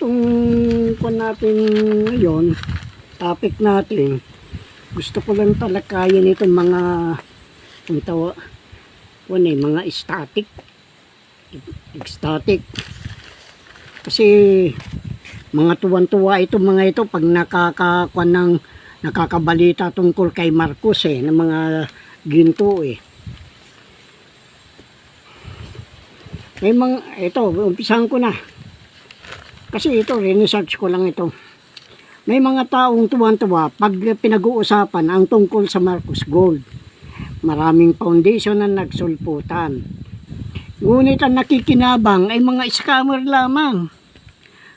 itong kung natin ngayon, topic natin, gusto ko lang talakayin itong mga mga static kasi mga tuwan-tuwa itong mga ito pag nakakabalita tungkol kay Marcos ng mga ginto may mga ito, umpisahan ko na kasi ito research ko lang ito. May mga taong tuwan-tuwa pag pinag-uusapan ang tungkol sa Marcos Gold. Maraming foundation na nagsulputan. Ngunit ang nakikinabang ay mga scammer lamang.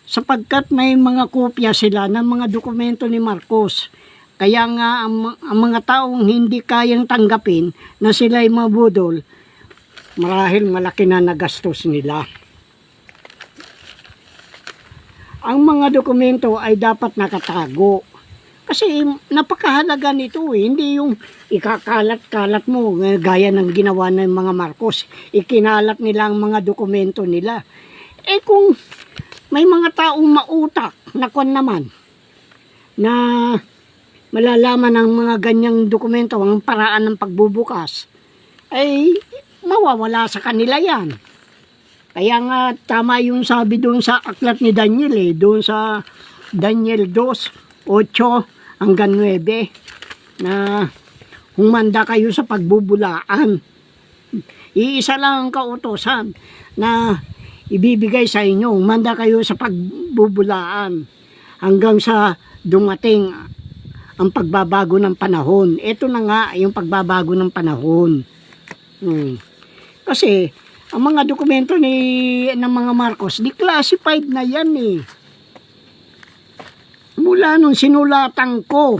Sapagkat may mga kopya sila ng mga dokumento ni Marcos. Kaya nga ang mga taong hindi kayang tanggapin na sila ay mabudol, marahil malaki na nagastos nila. Ang mga dokumento ay dapat nakatago. Kasi napakahalaga nito Hindi yung ikakalat-kalat mo gaya ng ginawa ng mga Marcos. Ikinalat nila ang mga dokumento nila. Kung may mga taong mautak na naman na malalaman ng mga ganyang dokumento ang paraan ng pagbubukas, ay mawawala sa kanila yan. Kaya nga tama yung sabi doon sa aklat ni Daniel doon sa Daniel 2:8 hanggang 9 na humanda kayo sa pagbubulaan. Iisa lang ang kautosan na ibibigay sa inyo, humanda kayo sa pagbubulaan hanggang sa dumating ang pagbabago ng panahon. Ito na nga yung pagbabago ng panahon. Kasi ang mga dokumento ng mga Marcos, declassified na yan Mula nung sinulatan ko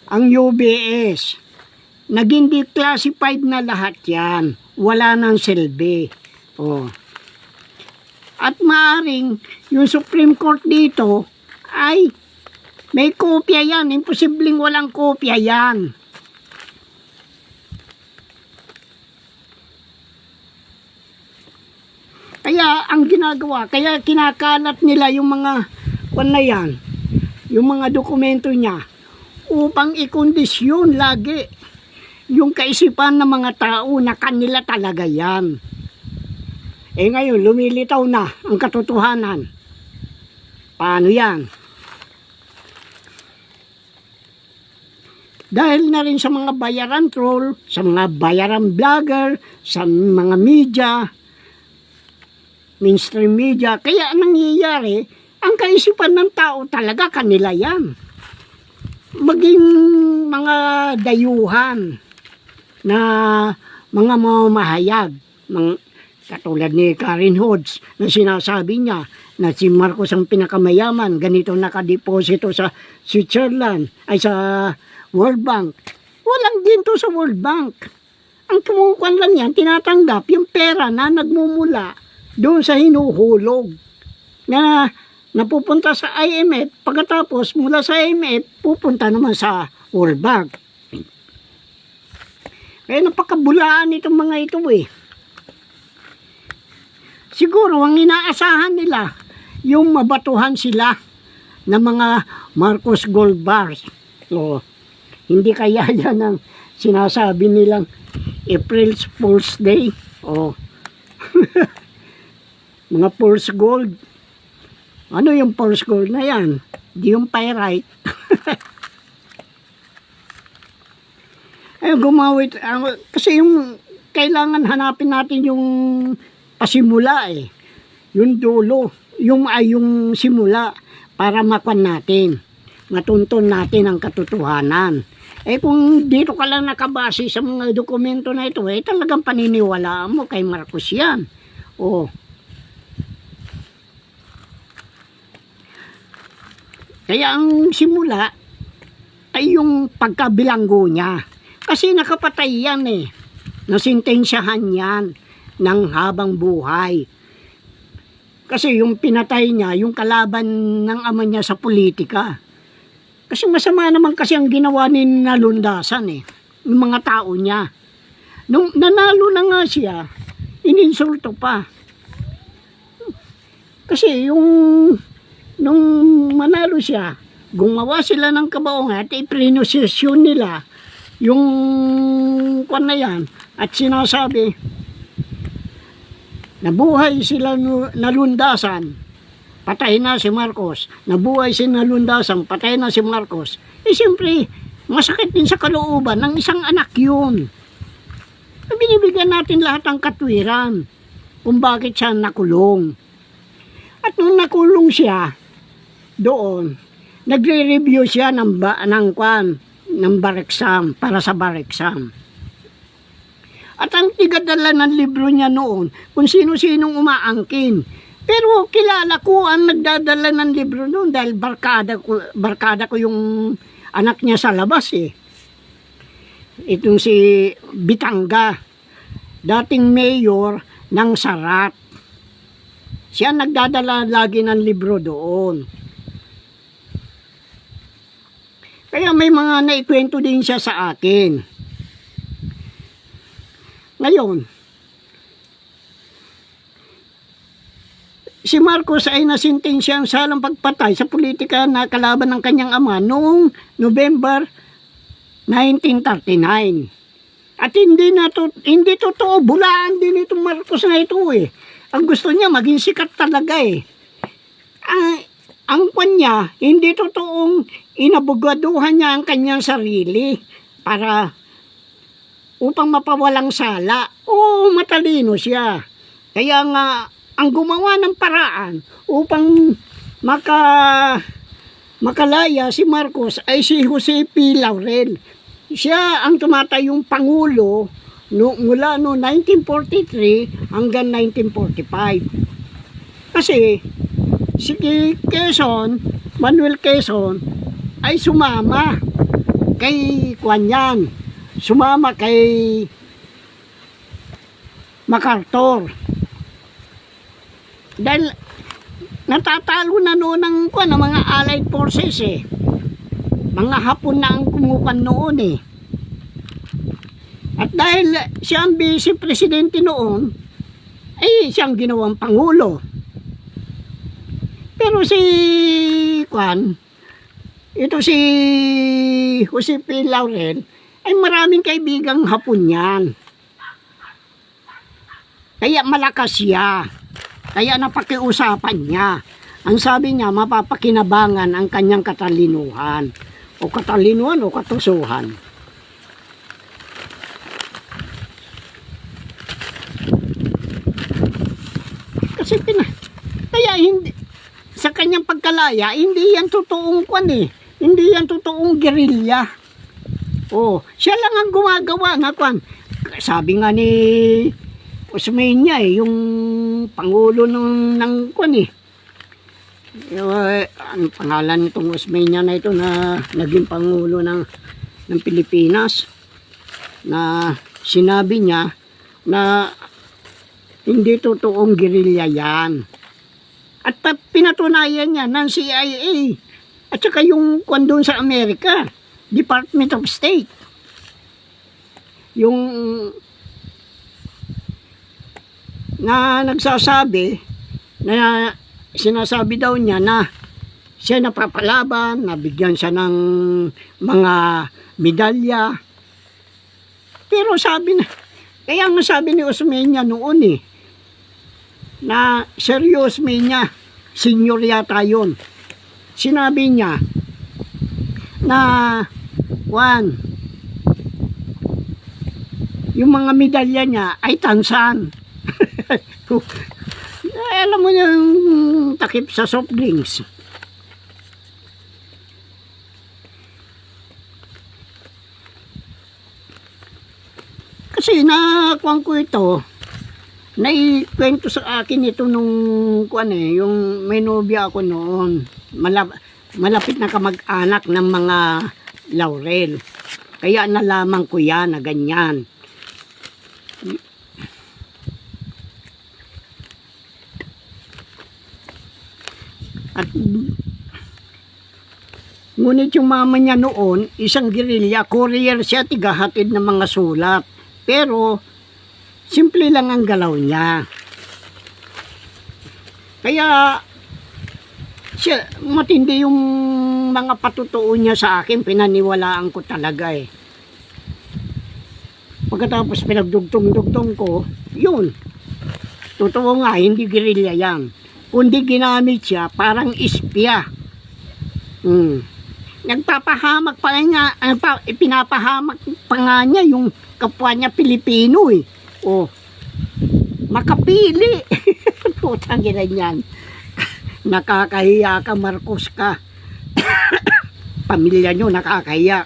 ang UBS, naging declassified na lahat yan. Wala nang silbi. At maaring yung Supreme Court dito ay may kopya yan. Imposibleng walang kopya yan. Kaya ang ginagawa, kaya kinakalat nila yung mga yung mga dokumento niya upang ikondisyon lagi yung kaisipan ng mga tao na kanila talaga yan. Ngayon, lumilitaw na ang katotohanan. Paano yan? Dahil na rin sa mga bayaran troll, sa mga bayaran vlogger, sa mga media, mainstream media, kaya nangyayari, ang kaisipan ng tao talaga kanila yan. Maging mga dayuhan na mga mamahayag, katulad ni Karen Hodges na sinasabi niya na si Marcos ang pinakamayaman, ganito nakadeposito sa Switzerland, ay sa World Bank. Walang ginto sa World Bank. Ang kumukuan lang yan, tinatanggap yung pera na nagmumula doon sa hinuhulog na napupunta sa IMF, pagkatapos mula sa IMF pupunta naman sa World Bank. Kaya napakabulaan itong mga ito Siguro ang inaasahan nila yung mabatuhan sila ng mga Marcos Gold Bars. Hindi kaya yan ang sinasabi nilang April Fool's Day mga false gold. Ano yung false gold na yan? Di yung pyrite. Gumawit. Kasi yung kailangan hanapin natin yung pasimula yung dulo. Yung simula para makuha natin. Matuntun natin ang katotohanan. Kung dito ka lang nakabase sa mga dokumento na ito, talagang paniniwalaan mo kay Marcos yan. Kaya ang simula ay yung pagkabilanggo niya. Kasi nakapatay yan Nasintensyahan yan ng habang buhay. Kasi yung pinatay niya, yung kalaban ng ama niya sa politika. Kasi masama naman kasi ang ginawa ni Nalundasan yung mga tao niya. Nung nanalo na nga siya, ininsulto pa. Kasi yung nung manalo siya, gumawa sila ng kabaongan at iprinosesyon nila yung kwan na yan at sinasabi, nabuhay sila nalundasan, patay na si Marcos. Nabuhay si nalundasan, patay na si Marcos. Siyempre, masakit din sa kalooban ng isang anak yun. Binibigyan natin lahat ng katwiran kung bakit siya nakulong. At nung nakulong siya, doon, nagre-review siya ng bar exam, para sa bar exam. At ang tigadala ng libro niya noon, kung sino-sinong umaangkin. Pero kilala ko ang nagdadala ng libro noon dahil barkada ko yung anak niya sa labas eh. Itong si Bitanga, dating mayor ng Sarat. Siya nagdadala lagi ng libro doon. Kaya may mga naikwento din siya sa akin. Ngayon, si Marcos ay nasintensyahan sa salang pagpatay sa politika na kalaban ng kanyang ama noong November 1939. At hindi totoo, bulaan din itong Marcos na ito eh. Ang gusto niya maging sikat talaga eh. Ang kanya, hindi totoong inabugaduhan niya ang kanyang sarili para upang mapawalang sala. Oo, matalino siya. Kaya nga, ang gumawa ng paraan upang makalaya si Marcos ay si Jose P. Laurel. Siya ang tumatayong pangulo mula no 1943 hanggang 1945. Kasi si Manuel Quezon ay sumama kay Kuanyan, sumama kay MacArthur. Dahil natatalo na noon ng mga Allied Forces eh. Mga Hapon na ang kumukan noon eh. At dahil siya ang vice presidente noon, ay siyang ginawang pangulo. Pero ito si Jose P. Laurel, ay maraming kaibigang Hapon yan. Kaya malakas siya. Kaya napakiusapan niya. Ang sabi niya, mapapakinabangan ang kanyang katalinuhan o katusuhan. Kasi kaya hindi, sa kanyang pagkalaya, hindi yan totoong hindi yan totoong gerilya. Oh, siya lang ang gumagawa na Sabi nga ni Osmeña yung pangulo ng ang pangalan nitong Osmeña na ito na naging pangulo ng Pilipinas, na sinabi niya na hindi totoong gerilya yan. At pinatunayan niya ng CIA at saka yung doon sa Amerika, Department of State. Yung na nagsasabi na sinasabi daw niya na siya napapalaban, nabigyan siya ng mga medalya. Pero kaya nga sabi ni Osmeña noon eh, na seryoso niya, senior yata yun. Sinabi niya na yung mga medalya niya ay tansan. Alam mo yung takip sa soft drinks. Kasi nakuha ko ito, naikwento sa akin ito nung yung may nobya ako noon. Malapit na kamag-anak ng mga Laurel. Kaya nalaman ko yan na ganyan. At ngunit yung mama niya noon, isang gerilya, courier siya, tigahatid ng mga sulat. Pero simple lang ang galaw niya. Kaya Siya, matindi yung mga patutuo niya sa akin, pinaniwalaan ko talaga eh. Pagkatapos pinagdugtong-dugtong ko, yun. Totoo nga, hindi guerrilla yan. Kundi ginamit siya parang ispya. Nagpapahamak pa nga, pinapahamak pa nga niya yung kapwa niya Pilipino eh. Oh, makapili. Putang ina niyan. Nakakahiya ka, Marcos ka. Pamilya nyo nakakahiya.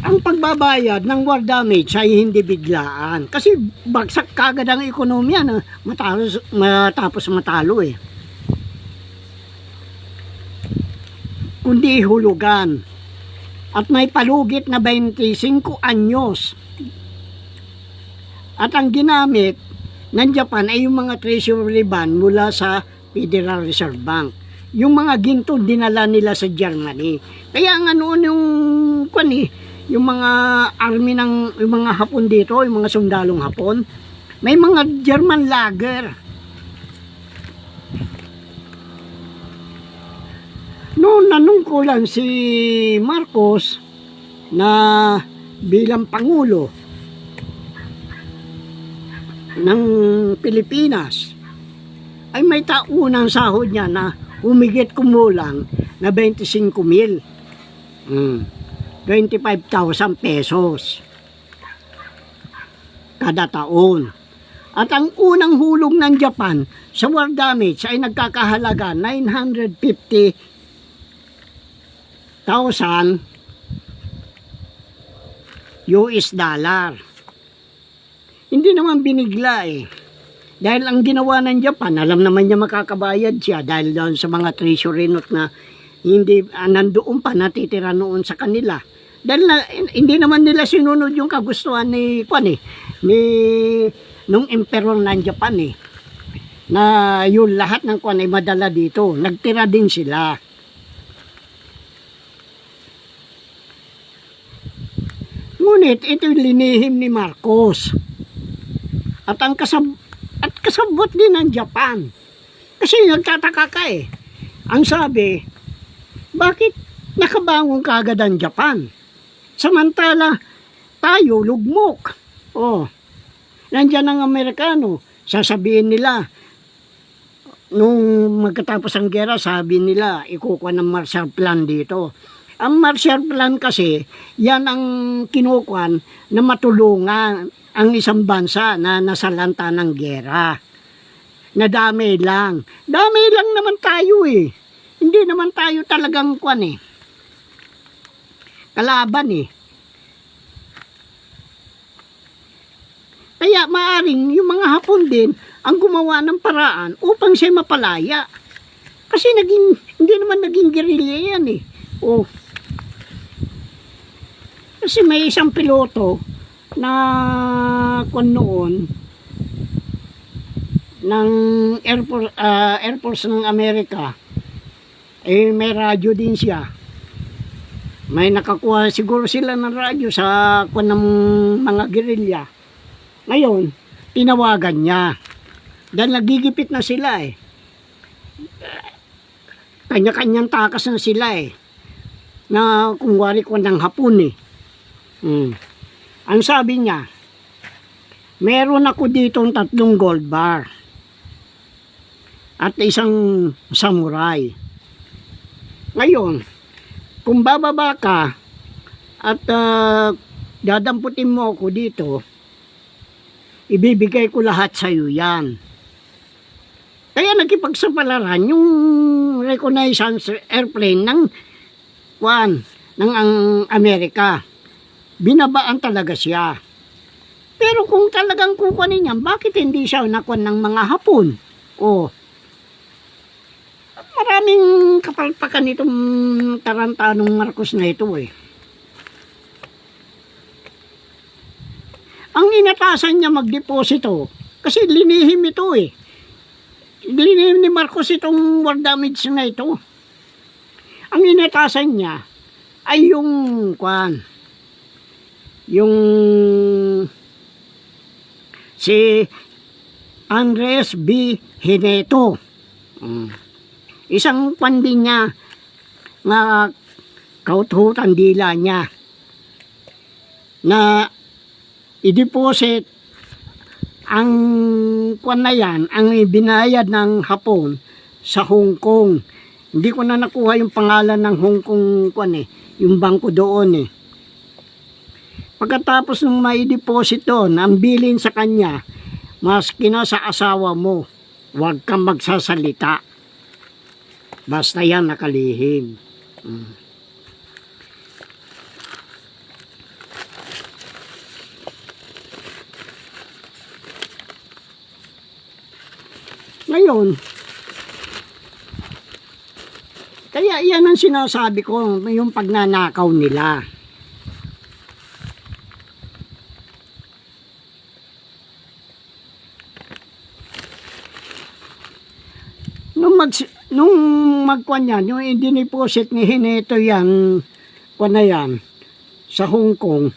Ang pagbabayad ng war damage ay hindi biglaan. Kasi bagsak kagad ang ekonomiya na matapos matalo eh. Kundi hulugan. At may palugit na 25 anyos. At ang ginamit ng Japan ay yung mga treasury bond mula sa Federal Reserve Bank. Yung mga ginto dinala nila sa Germany. Kaya nga noon yung mga army ng yung mga Hapon dito, yung mga sundalong Hapon, may mga German lager. Noon nanungkulan si Marcos na bilang Pangulo ng Pilipinas, ay may taunang sahod niya na humigit kumulang na 25,000. 25,000 pesos kada taon. At ang unang hulog ng Japan sa war damage ay nagkakahalaga 950,000 US dollar. Hindi naman binigla eh. Dahil ang ginawa ng Japan, alam naman niya makakabayad siya dahil doon sa mga treasury note na hindi nandoon pa, natitira noon sa kanila. Dahil hindi naman nila sinunod yung kagustuhan ni nung emperor ng Japan eh. Na yung lahat ng ay madala dito. Nagtira din sila. Ngunit ito linihim ni Marcos. At kasabot din ng Japan. Kasi nagtataka ka eh. Ang sabi, bakit nakabangon kaagad ang Japan? Samantala, tayo lugmok. Oh, nandiyan ang Amerikano. Sasabihin nila, nung magkatapos ang gera, sabi nila, ikukuha ng Marshall Plan dito. Ang Marshall Plan kasi, yan ang kinukuhan na matulungan ang isang bansa na nasalanta ng gera. Nadami lang. Dami lang naman tayo eh. Hindi naman tayo talagang kalaban eh. Kaya maaring yung mga Hapon din ang gumawa ng paraan upang siya mapalaya. Kasi hindi naman naging guerrilla yan eh. Oh. Kasi may isang piloto na noon ng Air Force ng Amerika, eh may radyo din siya. May nakakuha siguro sila ng radyo sa ng mga guerrilla. Ngayon, tinawagan niya. Dahil nagigipit na sila eh. Kanya-kanyang takas na sila eh. Na kung wari ko ng Hapon eh. Ang sabi niya, meron ako ditong 3 gold bar at isang samurai. Ngayon, kung bababa ka at dadamputin mo ako dito, ibibigay ko lahat sa iyo yan. Kaya nakipagsapalaran yung reconnaissance airplane ng Amerika. Binabaan talaga siya. Pero kung talagang kukunin niya, bakit hindi siya nakuha ng mga Hapon? Oh, maraming kapalpakan itong tarantanong Marcos na ito eh. Ang inatasan niya magdeposito, kasi linihim ito eh. Linihim ni Marcos itong war damage na ito. Ang inatasan niya ay yung si Andres B. Hineto. Isang kwan din niya, nga kauthutan dila niya, na i-deposit ang kwan na yan, ang ibinayad ng Hapon sa Hong Kong. Hindi ko na nakuha yung pangalan ng Hong Kong kwan yung bangko doon Pagkatapos nung may deposit doon, ang bilin sa kanya, maski na sa asawa mo, huwag kang magsasalita. Basta yan nakalihim. Ngayon, kaya yan ang sinasabi ko, yung pagnanakaw nila. Nung magkuhan yan, yung i-deposit ni Hineto yan, kuhan na yan, sa Hong Kong,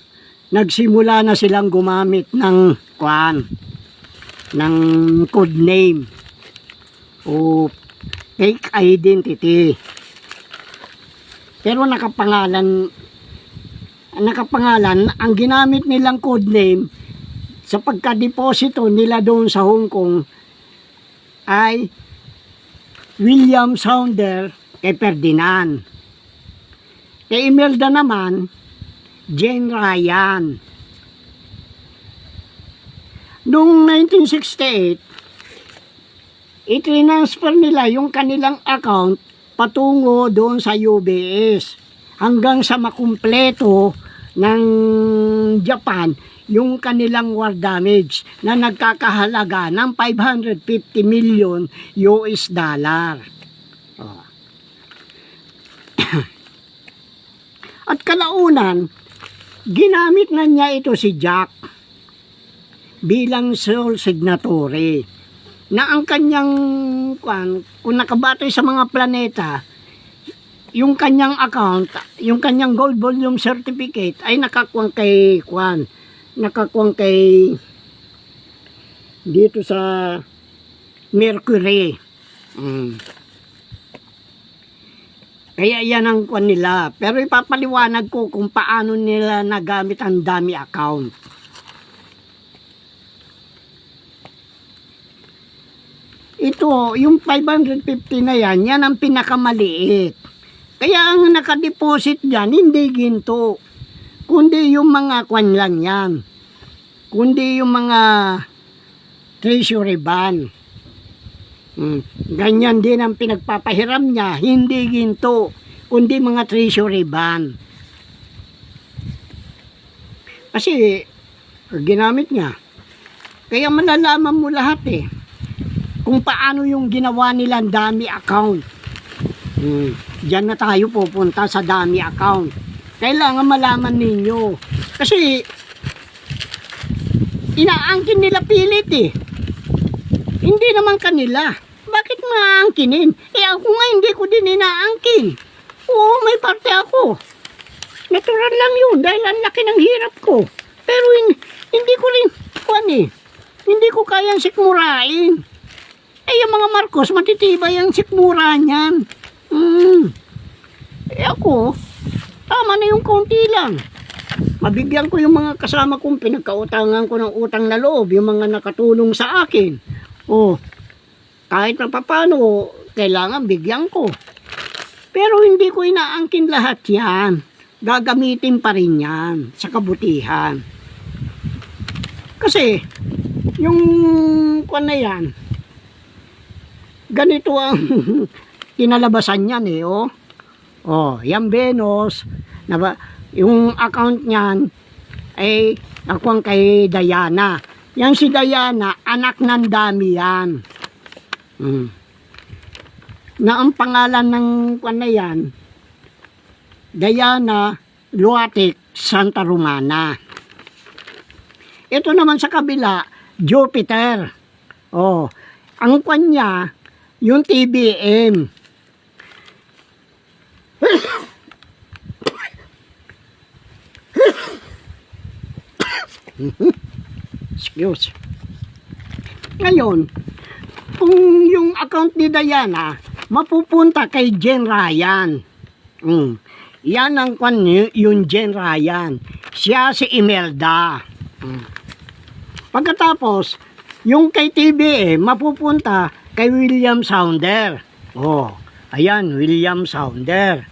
nagsimula na silang gumamit ng kuhan, ng code name o fake identity. Pero nakapangalan, ang ginamit nilang code name sa pagka-deposito nila doon sa Hong Kong ay William Sounder kay Ferdinand. Kay Imelda naman, Jane Ryan. Noong 1968, i-transfer nila yung kanilang account patungo doon sa UBS hanggang sa makumpleto ng Japan yung kanilang war damage na nagkakahalaga ng 550 million US dollar. At kalaunan, ginamit na niya ito si Jack bilang sole signatory na ang kanyang kung nakabatay sa mga planeta, yung kanyang account, yung kanyang gold volume certificate ay nakakuwang kay dito sa Mercury. Kaya yan ang kwan nila. Pero ipapaliwanag ko kung paano nila nagamit ang dummy account. Ito, yung 550 na yan, yan ang pinakamaliit. Kaya ang nakadeposit dyan, hindi ginto. Kundi yung mga kwan lang yan. Kundi yung mga treasury bond. Ganyan din ang pinagpapahiram niya. Hindi ginto, kundi mga treasury bond. Kasi, ginamit niya. Kaya malalaman mo lahat kung paano yung ginawa nilang dummy account. Diyan na tayo pupunta sa dummy account. Kailangan malaman ninyo. Kasi, inaangkin nila pilit Hindi naman kanila. Bakit maangkinin? Ako nga hindi ko din inaangkin. Oo, may parte ako. Natural lang yun dahil ang laki ng hirap ko. Pero hindi ko rin, hindi ko kayang sikmurain. Yung mga Marcos, matitibay ang sikmura niyan. Ako, tama na yung kaunti lang. Mabigyan ko yung mga kasama kong pinagkautangan ko ng utang na loob, yung mga nakatulong sa akin. Kahit na papano, kailangan bigyan ko. Pero hindi ko inaangkin lahat yan. Gagamitin pa rin yan sa kabutihan. Kasi, yung kwan na yan, ganito ang kinalabasan yan yan Venus, yung account niyan ay nakuha kay Diana. Yan si Diana, anak ng dami yan. Na ang pangalan ng kwan na yan, Diana Luatic Santa Romana. Ito naman sa kabila, Jupiter. Ang kwan niya, yung TBM. Excuse. Ngayon, kung yung account ni Diana mapupunta kay Jen Ryan. Yan ang yung Jen Ryan. Siya si Imelda. Pagkatapos, yung kay TBM, mapupunta kay William Sounder. Ayan, William Sounder.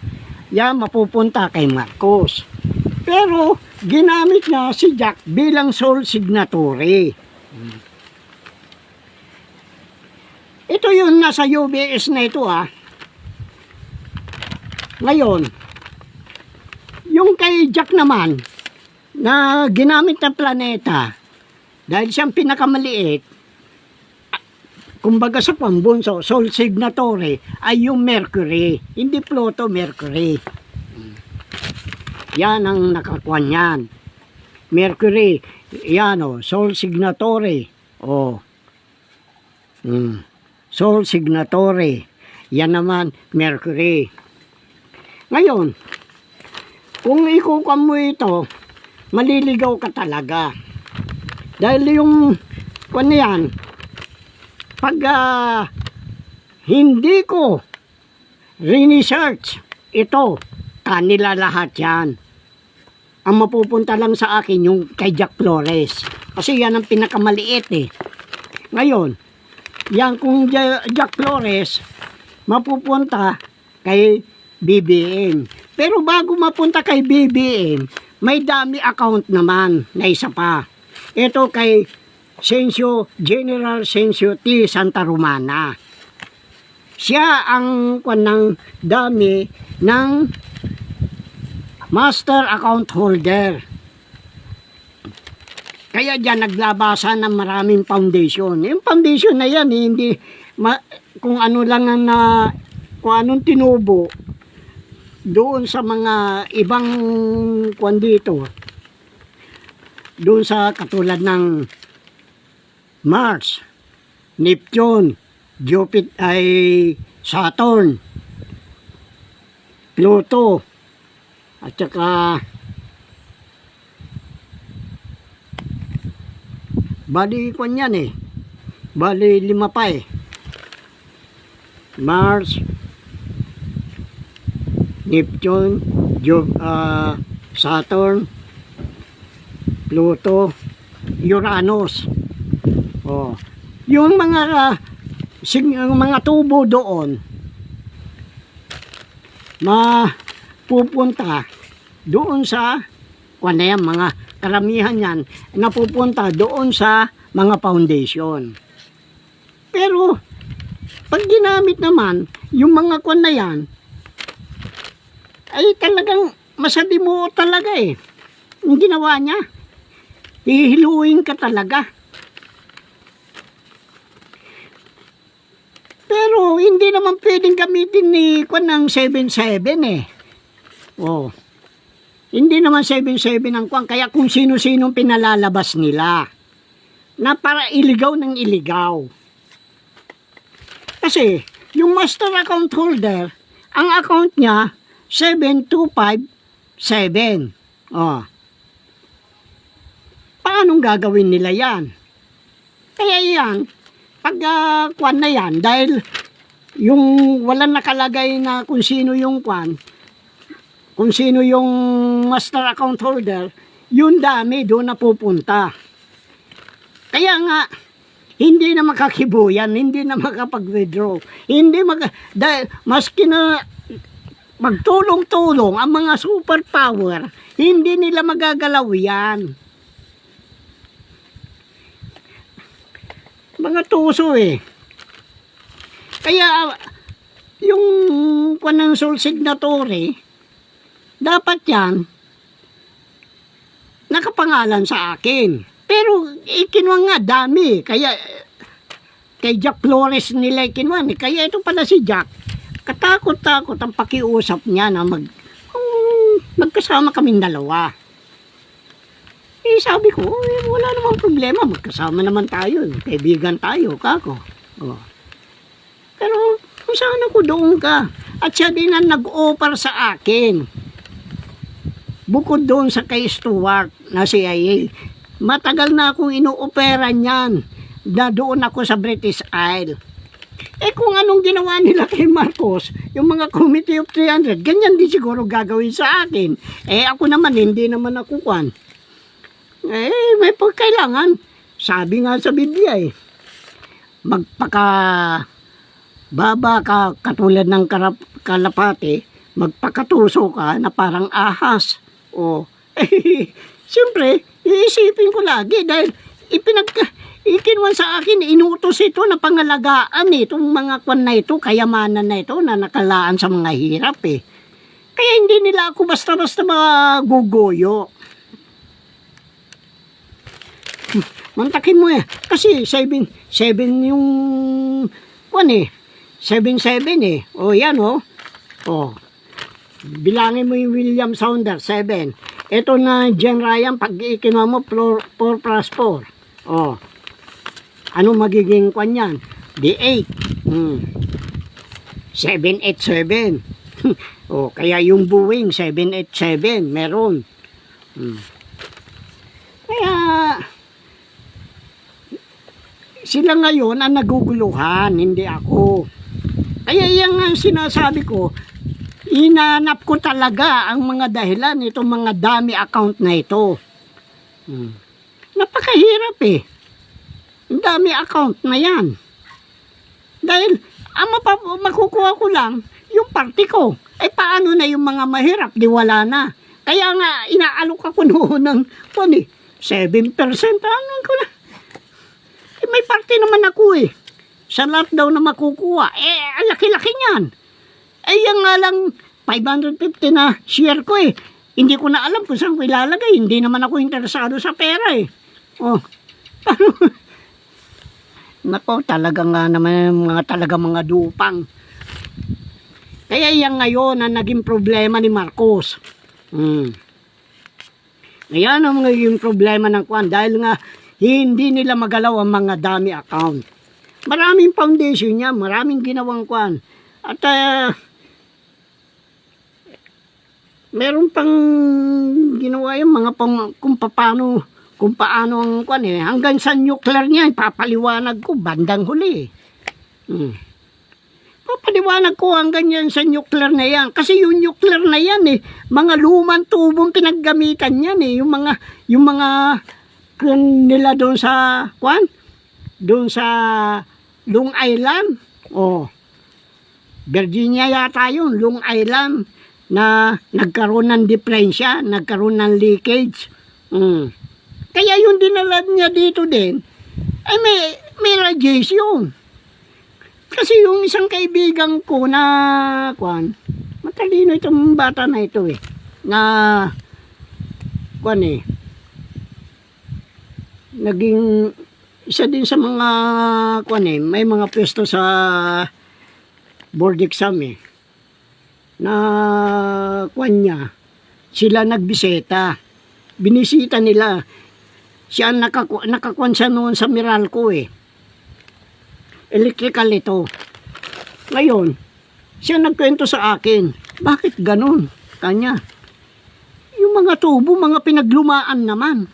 Yan, mapupunta kay Marcos. Pero, ginamit niya si Jack bilang sole signatory. Ito yung nasa UBS na ito Ngayon, yung kay Jack naman, na ginamit na planeta, dahil siyang pinakamaliit, kumbaga sa pambunso, sole signatory, ay yung Mercury. Hindi Pluto, Mercury. Yan ang nakakuan yan. Mercury, yan sole signatory. Sole signatory. Yan naman, Mercury. Ngayon, kung ikukuha mo ito, maliligaw ka talaga. Dahil yung yan, pag hindi ko research ito, kanila lahat yan. Ang mapupunta lang sa akin yung kay Jack Flores. Kasi yan ang pinakamaliit Ngayon, yan kung Jack Flores, mapupunta kay BBM. Pero bago mapunta kay BBM, may dami account naman na isa pa. Ito kay General Sensio T. Santa Romana. Siya ang ng dami ng master account holder. Kaya dyan naglabasan ng maraming foundation. Yung foundation na yan, hindi kung ano lang kung anong tinubo doon sa mga ibang kwan dito. Doon sa katulad ng Mars, Neptune, Jupiter, Saturn, Pluto, at saka bali kwan yan bali 5 pa Mars, Neptune, Saturn, Pluto, Uranus. Yung mga tubo doon mapupunta doon sa mga karamihan yan napupunta doon sa mga foundation. Pero pag ginamit naman yung mga na yan ay talagang masalimuot talaga yung ginawa niya. Hihiluin ka talaga. Pero hindi naman pwedeng gamitin ni ng 77 Hindi naman 77 ang kaya kung sino-sino pinalalabas nila na para iligaw ng iligaw. Kasi yung master account holder, ang account niya 7257. Paanong gagawin nila yan? Kaya yan, pag kwan na yan, dahil yung walang nakalagay na kung sino yung kwan, kung sino yung master account holder, yun dami doon na pupunta. Kaya nga, hindi na makakibuyan, hindi na makapag-withdraw, dahil maski na magtulong-tulong ang mga superpower, hindi nila magagalaw yan. Mga tuso Kaya, yung ng sole signatory, dapat yan, nakapangalan sa akin. Pero, ikinwa nga, dami. Kaya, kay Jack Flores nila ikinwa. Kaya ito pala si Jack, katakot-takot ang pakiusap niya na magkasama kaming dalawa. Sabi ko, wala namang problema, magkasama naman tayo, kaibigan tayo, kako. Pero, kung saan ako doon ka? At siya din ang nag-offer sa akin. Bukod doon sa kay Stuart na CIA, matagal na akong ino-opera niyan na doon ako sa British Isle. Eh kung anong ginawa nila kay Marcos, yung mga Committee of 300, ganyan din siguro gagawin sa akin. Eh ako naman, hindi naman ako kwan. Eh may pagkailangan. Sabi nga sa Biblia eh, magpaka baba ka katulad ng kalapate, magpakatuso ka na parang ahas. O, eh, siyempre, iisipin ko lagi dahil ikinwan sa akin, inutos ito na pangalagaan itong mga kwan na ito, kayamanan na ito na nakalaan sa mga hirap eh. Kaya hindi nila ako basta-basta maguguyo. Mantakin mo eh. Kasi 7 yung kwan eh. 7-7 eh. O yan o. O. Bilangin mo yung William Saunders, 7. Ito na Jen Ryan, pag ikinuha mo, 4 plus 4. O. Ano magiging kwan yan? D8. 787. O, kaya yung Boeing, 787. Meron. Kaya, sila ngayon ang naguguluhan, hindi ako. Kaya yan ang sinasabi ko, inanap ko talaga ang mga dahilan itong mga dummy account na ito. Napakahirap eh. Ang dummy account na yan. Dahil ang makukuha ko lang yung party ko. Eh paano na yung mga mahirap? Di wala na. Kaya nga inaalok ako noon ng 7%. Ano ko na? Eh, may party naman ako eh. Sa lahat daw na makukuha. Eh, ang laki-laki niyan. Eh, yan nga lang, 550 na share ko eh. Hindi ko na alam kung saan ko ilalagay. Hindi naman ako interesado sa pera eh. Oh, paano? Nako, talaga nga naman mga dupang. Kaya yan ngayon ang naging problema ni Marcos. Ayan ang naging problema ng kwan. Dahil nga, hindi nila magalaw ang mga dummy account. Maraming foundation niya, maraming ginawang kwan. At meron pang ginawa yung mga kung paano ang kwan eh. Hanggang sa nuclear niya, papaliwanag ko bandang huli. Papaliwanag ko hanggang yan sa nuclear na yan. Kasi yung nuclear na yan eh, mga lumang tubong pinaggamitan yan eh. Yung mga nila doon sa doon sa Long Island Virginia yata yun, Long Island na nagkaroon ng diferensya, nagkaroon ng leakage. Kaya yung dinala niya dito din ay may radiation. Kasi yung isang kaibigan ko na matalino itong bata na ito eh, na naging isa din sa mga may mga pwesto sa board exam eh, na niya sila nagbisita, binisita nila siya, nakakuan siya noon sa Meralco eh, electrical ito. Ngayon siya nagkwento sa akin, bakit ganun kanya, yung mga tubo mga pinaglumaan naman.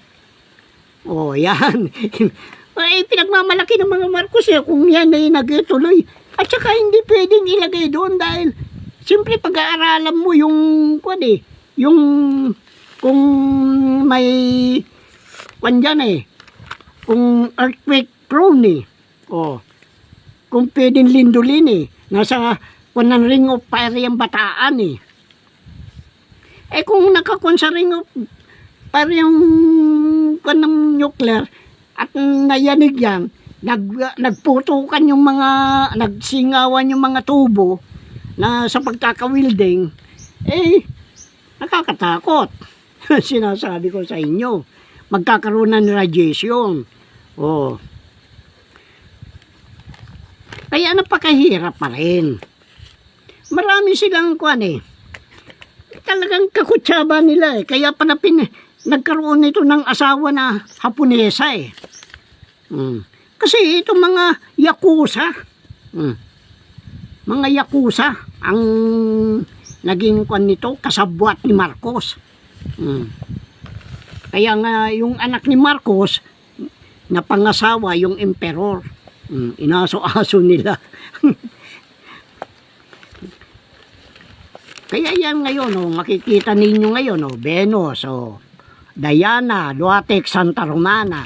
Oh, yan. Ay, pinagmamalaki ng mga Marcos eh, kung yan ay nagtuloy. At saka hindi pwedeng ilagay doon dahil siyempre pag-aaralan mo yung yung kung may dyan eh, kung earthquake prone eh, kung pwedeng lindulin eh, nasa ng ring of fire yung Bataan eh. Eh kung nakakuan sa ring of fire yung ng nuclear at nayanig yan, nagputukan yung mga, nagsingawan yung mga tubo na sa pagkakawilding, eh, nakakatakot. Sinasabi ko sa inyo, magkakaroon ng radiation. Kaya napakahirap pa rin. Marami silang talagang kakutsaba nila eh. Kaya pa nagkaroon nito ng asawa na Haponesa eh. Kasi itong mga Yakuza, mga Yakuza ang naging nito, kasabwat ni Marcos. Kaya nga yung anak ni Marcos, napangasawa yung emperor. Inaso-aso nila. Kaya yan ngayon, oh, makikita ninyo ngayon, oh, Venus, oh, Diana, Duatec, Santa Romana.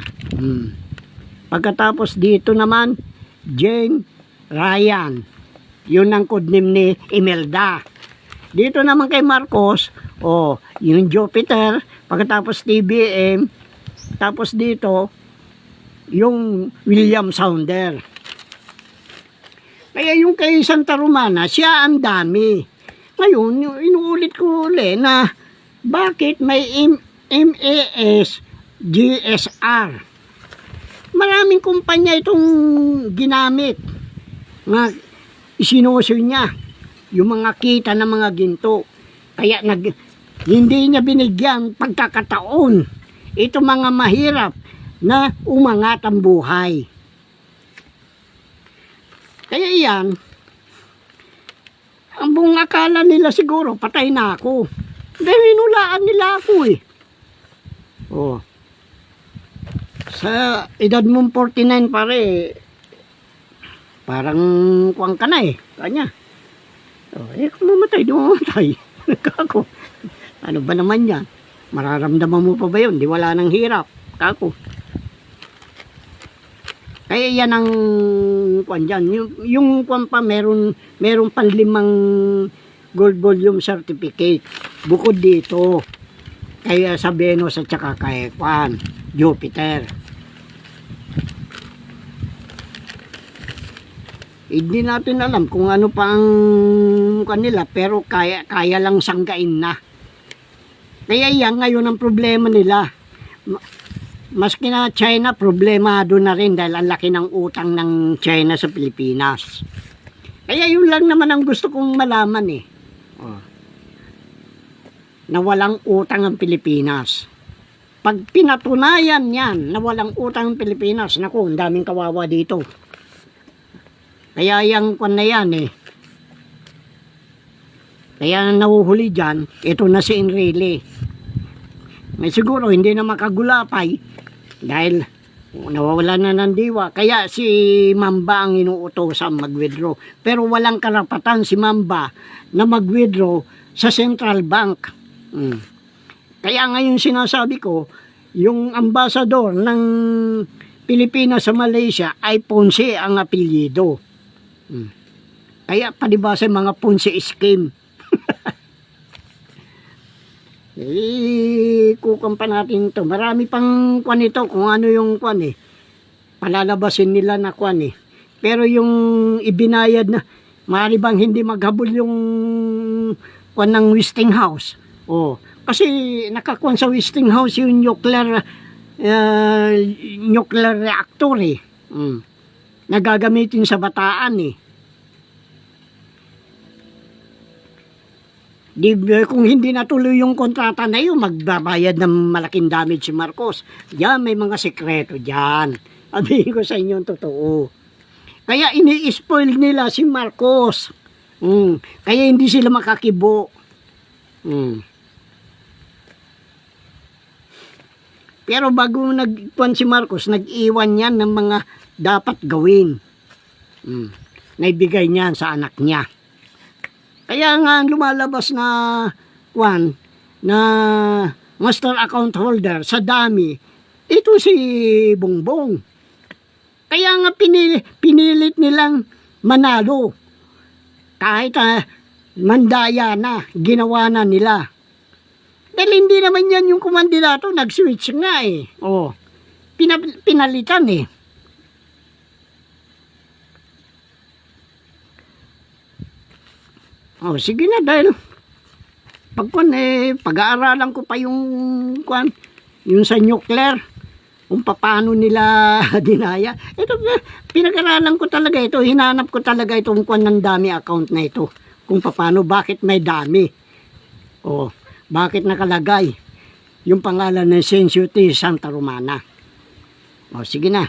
Pagkatapos dito naman, Jane, Ryan. Yun ang codename ni Imelda. Dito naman kay Marcos, oh, yung Jupiter, pagkatapos TBM, tapos dito, yung William Sounder. Kaya yung kay Santa Romana, siya ang dami. Ngayon, inuulit ko ulit na bakit may MAS GSR. Maraming kumpanya itong ginamit na isinuso niya yung mga kita ng mga ginto. Kaya hindi niya binigyan pagkakataon ito mga mahirap na umangat ang buhay. Kaya yan, ang buong akala nila siguro patay na ako. Dahil hinulaan nila ako eh. Oh. Sa edad mong 49 pare, parang kuwang ka na eh. Kanya. Oh, kung mamatay, di mamatay. Kako. Ano ba naman yan? Mararamdaman mo pa ba yun? Di wala nang hirap. Kako. Kaya yan ang kuwan dyan. Yung kuwan pa, meron pang 5 gold volume certificate. Bukod dito, kaya sa Venus at saka kay kuwan, Jupiter. Hindi natin alam kung ano pa ang kanila, pero kaya lang sanggain na. Kaya yan ngayon ang problema nila. Maski na China, problemado na rin dahil ang laki ng utang ng China sa Pilipinas. Kaya yun lang naman ang gusto kong malaman eh. Oh. Na walang utang ang Pilipinas. Pag pinatunayan yan na walang utang ang Pilipinas, naku, ang daming kawawa dito. Kaya yung kwan na yan eh. Kaya nahuhuli dyan, ito na si Enrile. May siguro hindi na makagulapay dahil nawawala na ng diwa. Kaya si Mamba ang inuutosan mag-withdraw. Pero walang karapatan si Mamba na mag-withdraw sa Central Bank. Kaya ngayon sinasabi ko, yung ambassador ng Pilipinas sa Malaysia ay Ponce ang apelyido. Kaya palibasa mga Ponce scheme. Kukampa natin ito. Marami pang kwan ito kung ano yung kwan eh. Palalabasin nila na kwan eh. Pero yung ibinayad na, maaari bang hindi maghabol yung kwan ng Westinghouse? Oh, kasi nakakwan sa Westinghouse yung nuclear reactor eh. Nagagamitin sa Bataan eh. Kung hindi natuloy yung kontrata na yun, magbabayad ng malaking damage si Marcos. Yan, may mga sekreto dyan. Sabihin ko sa inyo ang totoo. Kaya ini-spoil nila si Marcos. Kaya hindi sila makakibo. Pero bago nagpuan si Marcos, nag-iwan yan ng mga dapat gawin. Naibigay niyan sa anak niya. Kaya nga lumalabas na kwan na master account holder sa dami, ito si Bongbong. Kaya nga pinilit nilang manalo. Kahit mandaya na, ginawa na nila. Dahil hindi naman yan yung kumandidato, nag-switch nga eh. Oh, pinalitan eh. Oh, sige na dahil pag-aaralan ko pa yung sa nuclear, kung paano nila dinaya. Ito, pinag-aralan ko talaga ito, hinanap ko talaga itong ng dami account na ito. Kung paano, bakit may dami. Oh, bakit nakalagay yung pangalan ng Sensio T. Santa Romana. Oh, sige na.